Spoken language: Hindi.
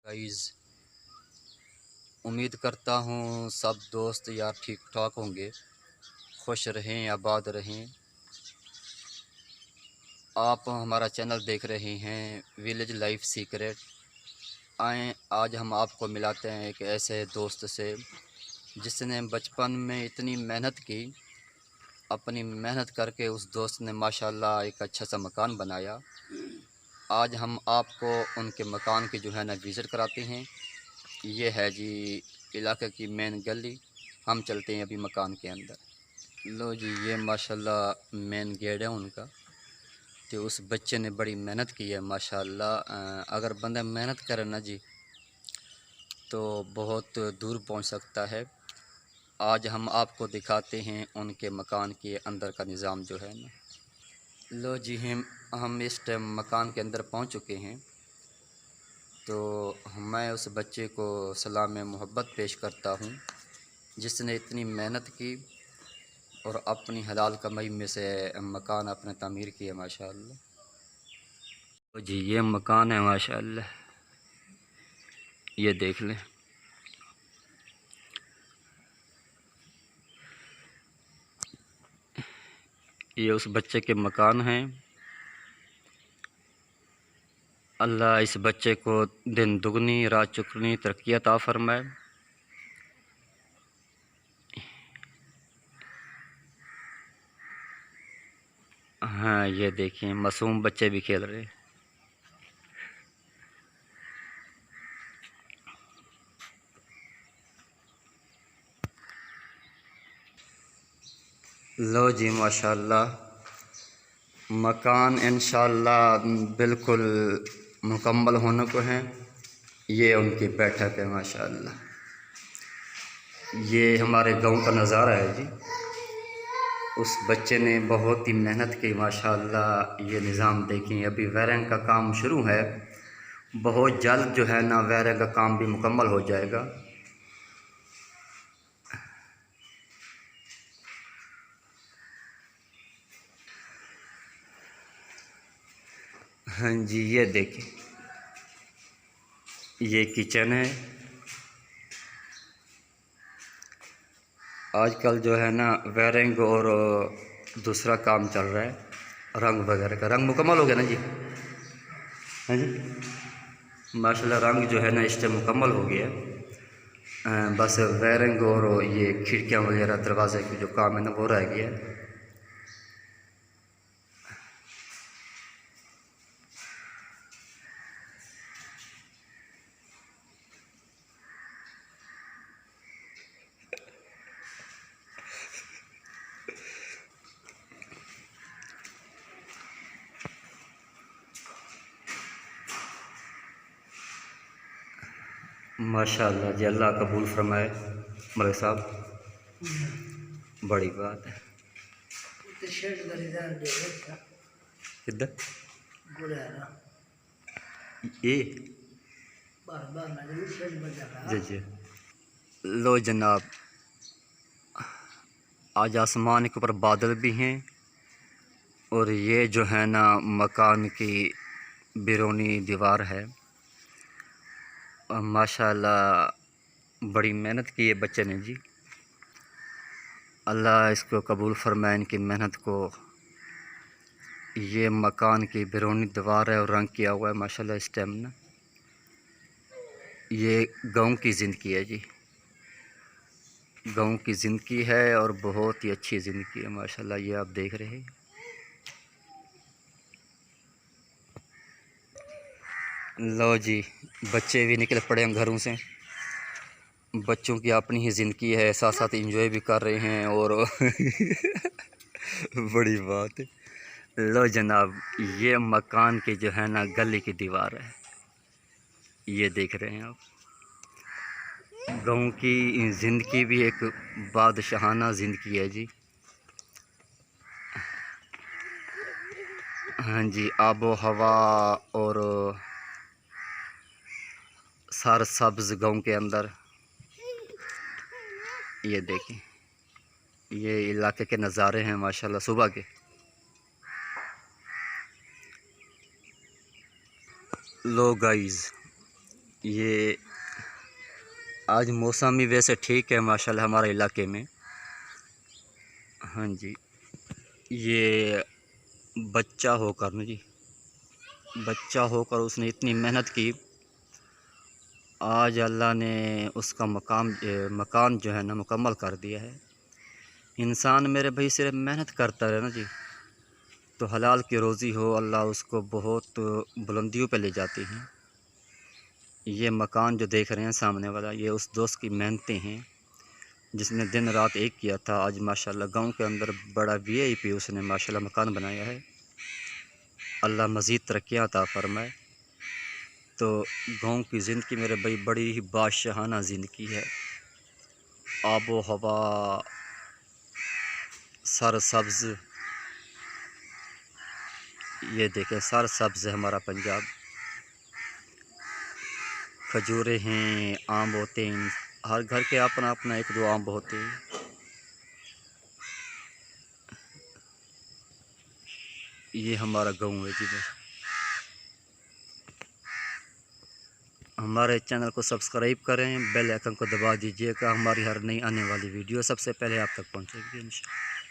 गाइस, उम्मीद करता हूँ सब दोस्त यार ठीक ठाक होंगे, खुश रहें, आबाद रहें। आप हमारा चैनल देख रहे हैं विलेज लाइफ सीक्रेट। आएँ आज हम आपको मिलाते हैं एक ऐसे दोस्त से जिसने बचपन में इतनी मेहनत की। अपनी मेहनत करके उस दोस्त ने माशाल्लाह एक अच्छा सा मकान बनाया। आज हम आपको उनके मकान की जो है ना विज़िट कराते हैं। ये है जी इलाके की मेन गली। हम चलते हैं अभी मकान के अंदर। लो जी, ये माशाल्लाह मेन गेट है उनका। तो उस बच्चे ने बड़ी मेहनत की है माशाल्लाह। अगर बंदा मेहनत करे ना जी तो बहुत दूर पहुंच सकता है। आज हम आपको दिखाते हैं उनके मकान के अंदर का निज़ाम जो है ना। लो जी, हम इस टाइम मकान के अंदर पहुंच चुके हैं। तो मैं उस बच्चे को सलाम मोहब्बत पेश करता हूं जिसने इतनी मेहनत की और अपनी हलाल कमाई में से मकान अपने तामीर किया माशाअल्लाह। तो जी ये मकान है माशाअल्लाह, ये देख लें। ये उस बच्चे के मकान हैं। अल्लाह इस बच्चे को दिन दुगनी रात चुगनी तरक्की अता फरमाए। हाँ, ये देखिए मासूम बच्चे भी खेल रहे हैं। लो जी माशाअल्लाह, मकान इंशाअल्लाह बिल्कुल मुकम्मल होने को है। ये उनकी बैठक है माशाअल्लाह। ये हमारे गांव का नज़ारा है जी। उस बच्चे ने बहुत ही मेहनत की माशाअल्लाह। ये निज़ाम देखें, अभी वायरिंग का काम शुरू है। बहुत जल्द जो है ना वायरिंग का काम भी मुकम्मल हो जाएगा। हाँ जी, ये देखें, ये किचन है। आजकल जो है ना वायरिंग और दूसरा काम चल रहा है, रंग वगैरह का। रंग मुकम्मल हो गया ना जी? हाँ जी माशाल्लाह, रंग जो है ना इस टाइम मुकम्मल हो गया। बस वायरिंग और ये खिड़कियाँ वगैरह दरवाजे की जो काम है ना वो रह गया है। माशाल्लाह जी, अल्लाह कबूल फरमाए मलिक साहब, बड़ी बात है। किधर ये जी जी। लो जनाब, आज आसमान के ऊपर बादल भी हैं और ये जो है ना मकान की बैरूनी दीवार है। और माशाल्लाह बड़ी मेहनत की है बच्चे ने जी। अल्लाह इसको कबूल फरमाए इनकी मेहनत को। ये मकान की बैरूनी दीवार है और रंग किया हुआ है माशाल्लाह। इस टाइम ना ये गांव की ज़िंदगी है जी, गांव की ज़िंदगी है और बहुत ही अच्छी ज़िंदगी है माशाल्लाह। ये आप देख रहे हैं। लो जी, बच्चे भी निकल पड़े हैं घरों से। बच्चों की अपनी ही ज़िंदगी है, साथ साथ एंजॉय भी कर रहे हैं और बड़ी बात है। लो जनाब, ये मकान की जो है ना गली की दीवार है, ये देख रहे हैं आप। गाँव की ज़िंदगी भी एक बादशाहाना ज़िंदगी है जी। हाँ जी, आबो हवा और सर सब्ज़ गाँव के अंदर। ये देखें, ये इलाके के नज़ारे हैं माशाल्लाह सुबह के। लो गाइस, ये आज मौसम भी वैसे ठीक है माशाल्लाह हमारे इलाके में। हाँ जी, ये बच्चा होकर ना जी, बच्चा होकर उसने इतनी मेहनत की, आज अल्लाह ने उसका मकान जो है ना मुकम्मल कर दिया है। इंसान मेरे भाई सिर्फ मेहनत करता रहे ना जी, तो हलाल की रोज़ी हो, अल्लाह उसको बहुत बुलंदियों पे ले जाती हैं। ये मकान जो देख रहे हैं सामने वाला, ये उस दोस्त की मेहनतें हैं जिसने दिन रात एक किया था। आज माशाल्लाह गांव के अंदर बड़ा वीआईपी उसने माशाल्लाह मकान बनाया है। अल्लाह मज़ीद तरक्कियां अता फरमाए। तो गांव की ज़िंदगी मेरे भाई बड़ी ही बादशाहाना ज़िंदगी है। आबो हवा सरसब्ज़, ये देखें सरसब्ज़ है हमारा पंजाब। खजूरें हैं, आम होते हैं, हर घर के अपना अपना एक दो आम होते हैं। ये हमारा गाँव है जी। बस हमारे चैनल को सब्सक्राइब करें, बेल आइकन को दबा दीजिएगा। हमारी हर नई आने वाली वीडियो सबसे पहले आप तक पहुंचेगी इंशाअल्लाह।